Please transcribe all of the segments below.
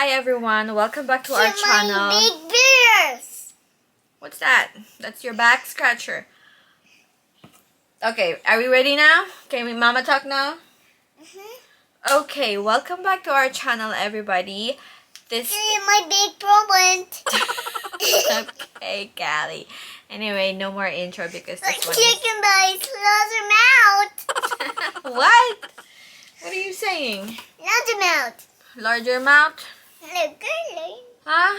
Hi everyone, welcome back to our channel. My big bears. What's that? That's your back scratcher. Okay, are we ready now? Can we mama talk now? Okay, welcome back to our channel everybody. This is my big problem. Okay, Callie. Anyway, no more intro because this one chicken bites, larger mouth. What? What are you saying? Larger mouth. Larger mouth? Look, girly. Huh?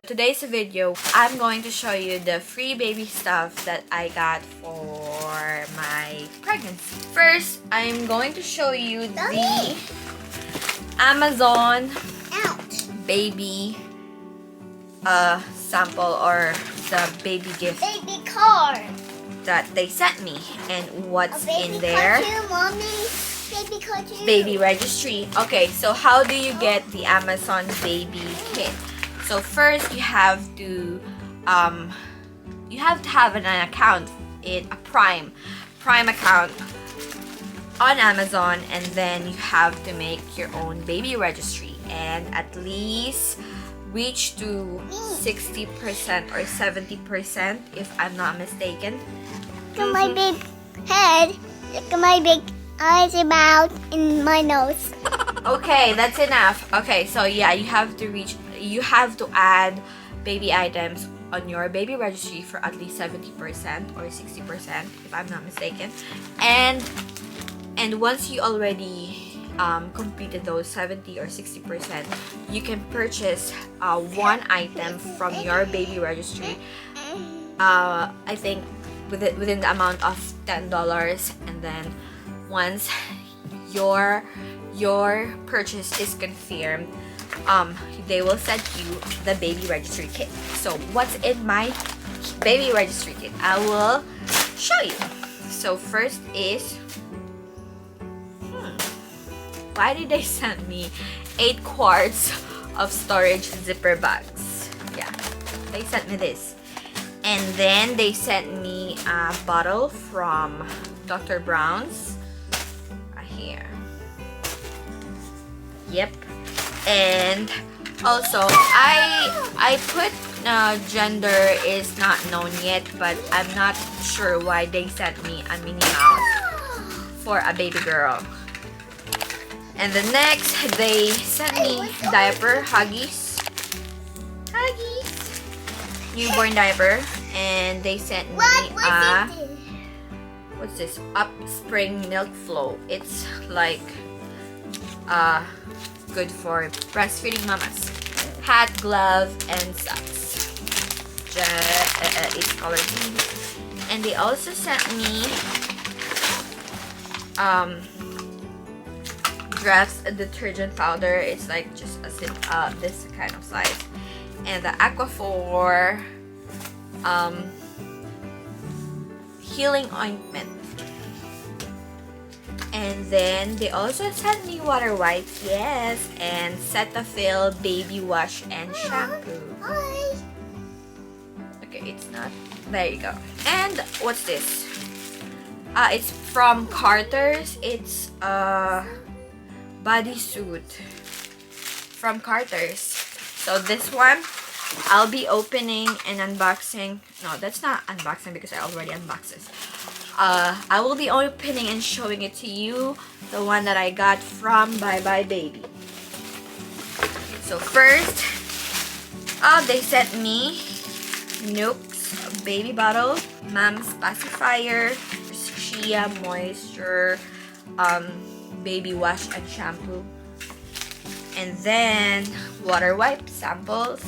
Today's video, I'm going to show you the free baby stuff that I got for my pregnancy. First, I'm going to show you the Amazon baby sample or the baby gift baby card that they sent me, and what's in there. Cartoon, Mommy. Baby cartoon. Baby registry. Okay, so how do you get the Amazon baby kit? So first you have to have an account, a Prime account on Amazon, and then you have to make your own baby registry and at least reach to 60% or 70% if I'm not mistaken. Look at my big head. Look at my big eyes and mouth and my nose. Okay, that's enough. Okay, so yeah, you have to add baby items on your baby registry for at least 70% or 60% if I'm not mistaken. And once you already completed those 70 or 60%, you can purchase one item from your baby registry. I think within the amount of $10, and then once your purchase is confirmed, they will send you the baby registry kit. So what's in my baby registry kit? I will show you. So first is why did they send me 8 quarts of storage zipper bags? Yeah, they sent me this. And then they sent me a bottle from Dr. Brown's. Here. Yep. And also I put gender is not known yet, but I'm not sure why they sent me a Minnie Mouse for a baby girl. And the next, they sent me diaper, Huggies, newborn diaper, and they sent me what's this? Upspring Milk Flow. It's like good for breastfeeding mamas. Hat, glove, and socks. It's colored green. And they also sent me Dress detergent powder. It's like just this kind of size. And the Aquaphor healing ointment. And then they also sent me water wipes, yes, and Cetaphil baby wash and shampoo. Okay, it's not. There you go. And what's this? It's from Carter's. It's a bodysuit from Carter's. So this one, I'll be opening and unboxing. No, that's not unboxing because I already unboxed this. I will be opening and showing it to you, the one that I got from Bye Bye Baby. So first, they sent me Nooks baby bottle, Mom's pacifier, Shea moisture, baby wash and shampoo, and then water wipe samples,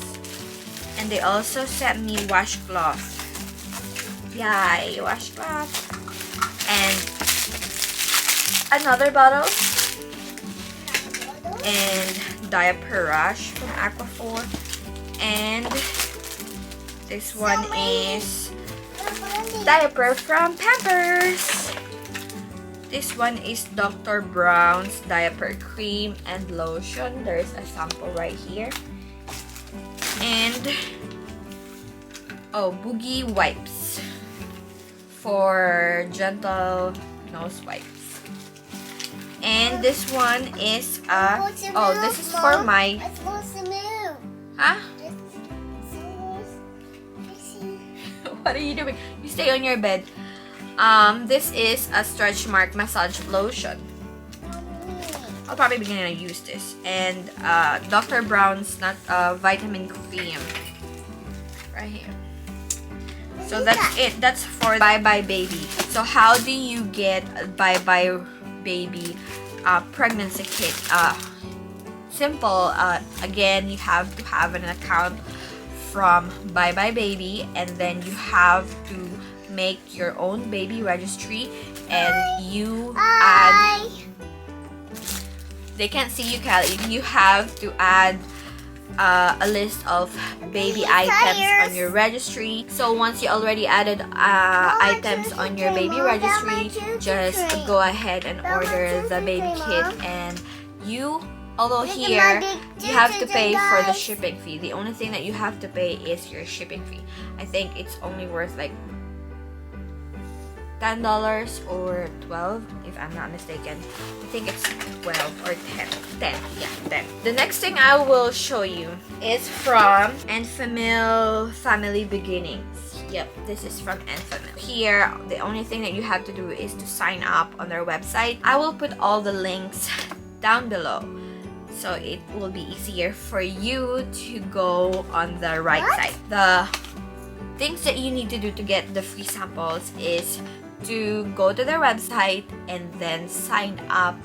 and they also sent me washcloth. Yay, washcloth. And another bottle and diaper rush from Aquaphor, and this one is diaper from Pampers. This one is Dr. Brown's diaper cream and lotion. There's a sample right here. And Boogie wipes for gentle nose wipes. And this one is this is for my huh? What are you doing? You stay on your bed. This is a stretch mark massage lotion. I'll probably be gonna use this. And Dr. Brown's vitamin cream right here. So that's it. That's for Bye Bye Baby. So how do you get a Bye Bye Baby pregnancy kit? Simple. Again, you have to have an account from Bye Bye Baby, and then you have to make your own baby registry, and you add. They can't see you, Callie. You have to add a list of baby items on your registry. So once you already added items on your baby registry, just go ahead and order the baby kit, and although here you have to pay for the shipping fee. The only thing that you have to pay is your shipping fee. I think it's only worth like $10 or $12 if I'm not mistaken. I think it's 12 or 10. 10, yeah, 10. The next thing I will show you is from ENFAMIL Family Beginnings. Yep, this is from ENFAMIL. Here, the only thing that you have to do is to sign up on their website. I will put all the links down below, so it will be easier for you to go on the right side. The things that you need to do to get the free samples is to go to their website and then sign up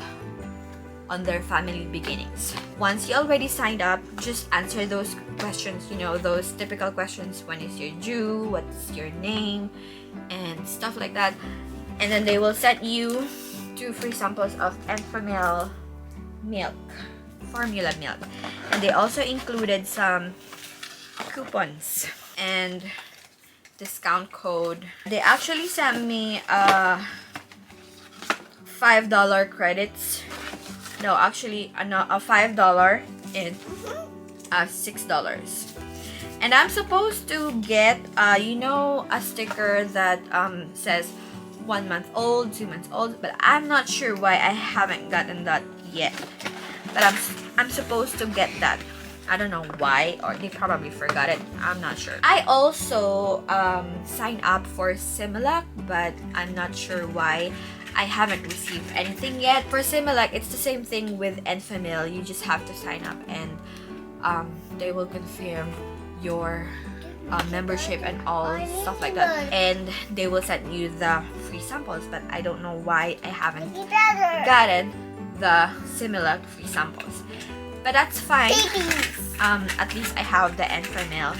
on their Family Beginnings. Once you already signed up, just answer those questions, those typical questions. When is your due? What's your name? And stuff like that. And then they will send you 2 free samples of ENFAMIL formula milk. And they also included some coupons and discount code. They actually sent me $5 credits. No, actually a $5 and $6. And I'm supposed to get a sticker that says 1 month old, 2 months old, but I'm not sure why I haven't gotten that yet. But I'm supposed to get that. I don't know why, or they probably forgot it. I'm not sure. I also signed up for SIMILAC, but I'm not sure why I haven't received anything yet. For SIMILAC, it's the same thing with ENFAMIL. You just have to sign up, and they will confirm your membership and all stuff like that, and they will send you the free samples. But I don't know why I haven't gotten the SIMILAC free samples. But that's fine. At least I have the ENFAMIL.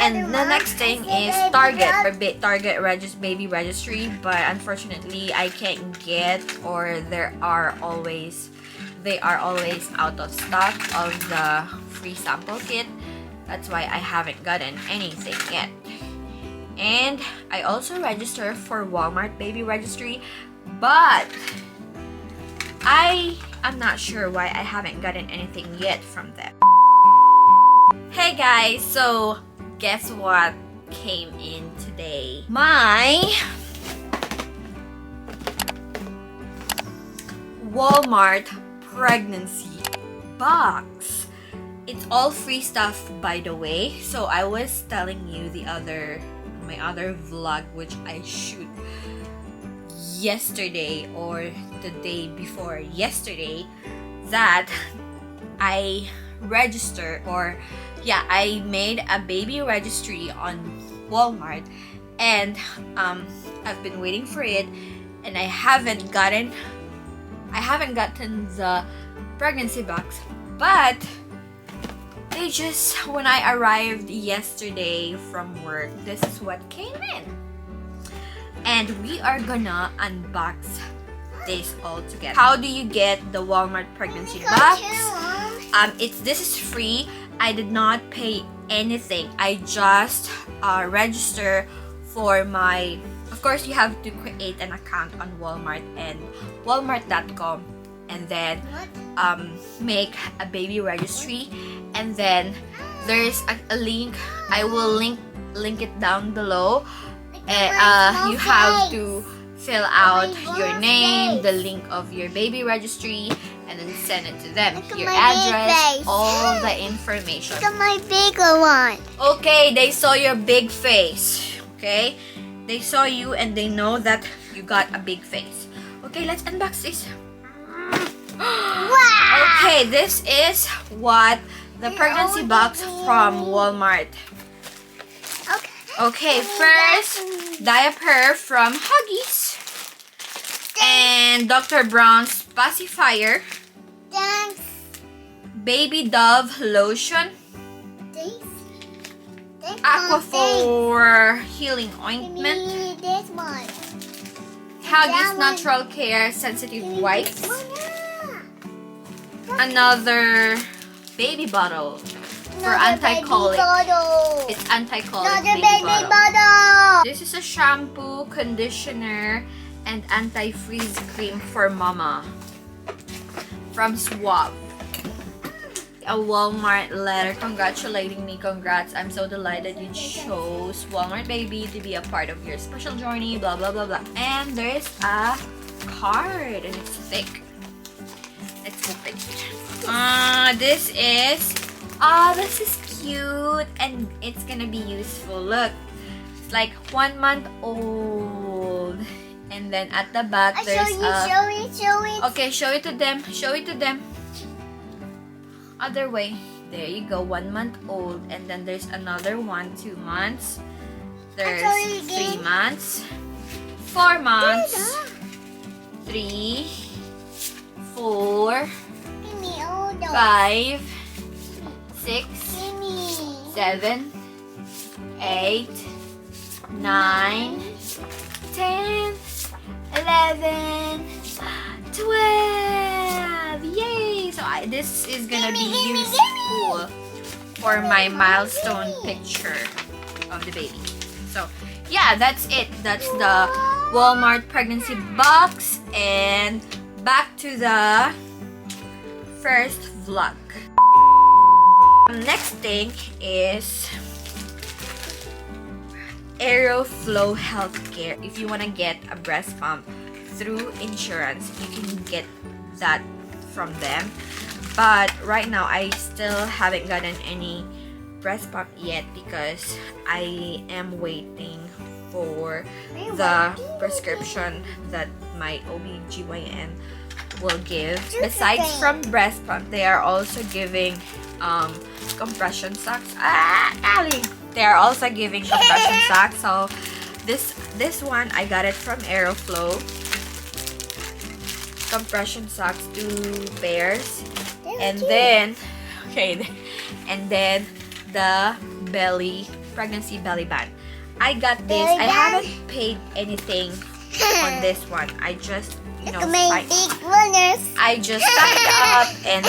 And the next thing is Target or Target baby registry, but unfortunately I can't get, or they are always out of stock of the free sample kit. That's why I haven't gotten anything yet. And I also registered for Walmart baby registry, but I'm not sure why I haven't gotten anything yet from them. Hey guys, so guess what came in today? My Walmart pregnancy box. It's all free stuff, by the way. So I was telling you my other vlog, which I shoot yesterday or the day before yesterday, that I made a baby registry on Walmart, and I've been waiting for it, and I haven't gotten the pregnancy box. But they just, when I arrived yesterday from work, this is what came in. And we are gonna unbox this all together. How do you get the Walmart pregnancy box? This is free. I did not pay anything. I just register for my course, you have to create an account on Walmart and Walmart.com, and then make a baby registry, and then there's a link. I will link it down below. You have to fill out your name, the link of your baby registry, and then send it to them. Your address, all the information. Look at my bigger one. Okay, they saw your big face. Okay, they saw you and they know that you got a big face. Okay, let's unbox this. Wow. Okay, this is what the pregnancy box from Walmart. Okay, first diaper from Huggies and Dr. Brown's pacifier. Thanks. Baby Dove lotion. Aquaphor healing ointment. This one. Huggies Natural Care sensitive wipes. Another baby bottle for anti-colic. It's anti-colic baby bottle. This is a shampoo, conditioner, and anti-freeze cream for mama from Swab. A Walmart letter congratulating me. Congrats, I'm so delighted you chose Walmart baby to be a part of your special journey, blah blah blah blah. And there's a card and it's thick. Let's open it. This is cute and it's gonna be useful. Look, it's like 1 month old, and then at the back there's show it. Okay, show it to them. Show it to them. Other way. There you go. 1 month old, and then there's another one. 2 months. There's 3 months. 4 months. 3, 4, 5, 6, 7, 8, 9, 10, 11, 12. Yay! So this is gonna be useful for my milestone picture of the baby. So yeah, that's it. That's the Walmart pregnancy box, and back to the first vlog. Next thing is Aeroflow Healthcare. If you want to get a breast pump through insurance, you can get that from them. But right now, I still haven't gotten any breast pump yet because I am waiting for the prescription that my OBGYN will give. Besides from breast pump, they are also giving compression socks. Ali! They are also giving compression socks. So this one I got it from Aeroflow. Compression socks, 2 pairs, and then the pregnancy belly band. I got this. I haven't paid anything on this one. I just I just signed up and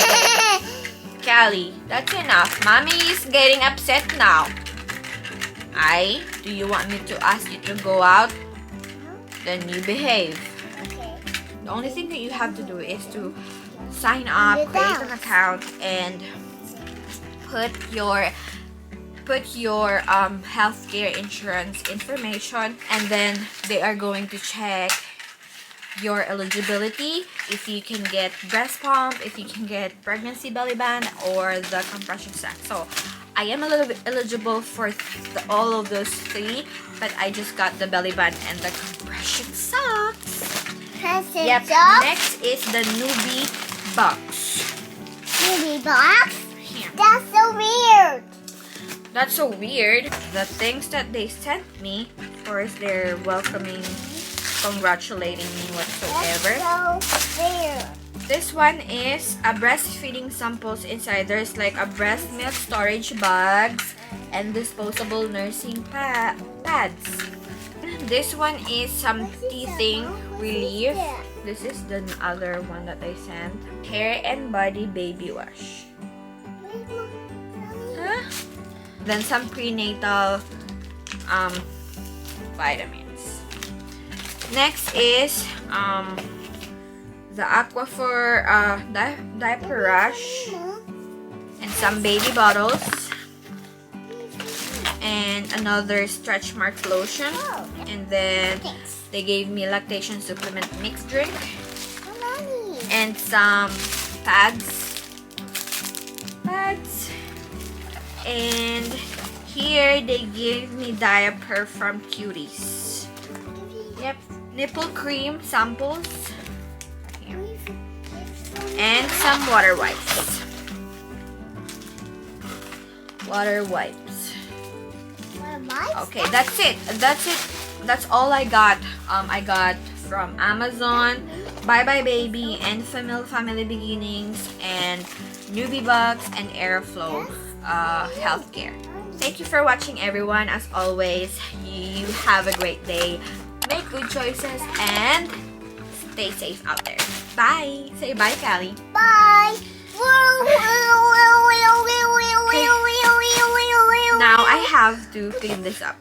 Callie, that's enough. Mommy is getting upset now. Do you want me to ask you to go out? Then you behave. The only thing that you have to do is to sign up, create an account, and put your healthcare insurance information, and then they are going to check your eligibility, if you can get breast pump, if you can get pregnancy belly band, or the compression sack. So I am a little bit eligible for all of those 3, but I just got the belly band and the compression socks. Yep. Next is the NOOBIE box. NOOBIE box? Here. That's so weird. That's so weird. The things that they sent me, of course, they're welcoming, congratulating me whatsoever. That's so weird. This one is a breastfeeding samples inside. There's like a breast milk storage bags and disposable nursing pads. This one is some teething relief. This is the other one that I sent. Hair and body baby wash. Huh? Then some prenatal vitamins. Next is the Aquaphor diaper rash and some baby bottles and another stretch mark lotion, and then they gave me lactation supplement mixed drink and some pads, and here they gave me diaper from Cuties. Yep, nipple cream samples here. And some water wipes. Okay, that's it. That's all I got. I got from Amazon, Bye Bye Baby, ENFAMIL Family Beginnings, and NOOBIE Box and Aeroflow Healthcare. Thank you for watching, everyone. As always, you have a great day. Make good choices and stay safe out there. Bye. Say bye, Callie. Bye. Now I have to clean this up.